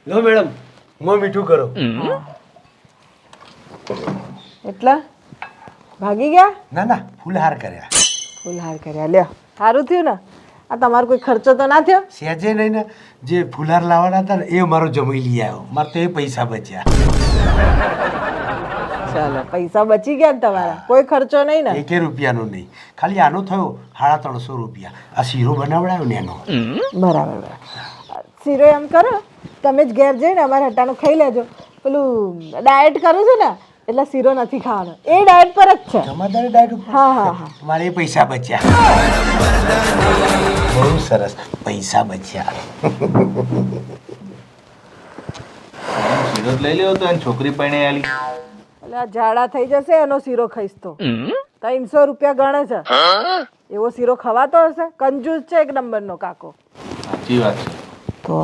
લો madam મોં મીઠું કરો. એટલા ભાગી ગયા? ના ના ફૂલહાર કર્યા. ફૂલહાર કર્યા, લ્યો સારું થયું ને. આ તમારો કોઈ ખર્ચો તો ના થયો? સહેજે નહીં ને, જે ફૂલહાર લાવવાના હતા ને એ મારો જમાઈ લઈ આવ્યો. મારે તો એ પૈસા બચ્યા. ચાલો પૈસા બચી ગયા ને તમારા, કોઈ ખર્ચો નહીં ને? 1 રૂપિયાનો નહીં, ખાલી આનો થયો 350 રૂપિયા. આ શીરો બનાવડાયો ને એનો. બરાબર બરાબર. શીરો એમ કરો, તમે જ ઘેર જઈને અમારા હટાનું ખાઈ લેજો. પેલું ડાયટ કરું છું ને એટલે શીરો નથી ખાવાનો, એ ડાયટ પર જ છે. જમાદારે ડાયટ ઉપર. હા હા હા. મારે એ પૈસા બચ્યા. બહુ સરસ, પૈસા બચ્યા. શીરો લઈ લેવો તો એની છોકરી પરણે આલી. એટલે આ ઝાડા થઈ જશે એનો શીરો ખાઈશ તો 300 રૂપિયા ગણે છે. એવો શીરો ખવાતો હશે? કંજૂસ છે એક નંબરનો કાકો. સાચી વાત છે. તો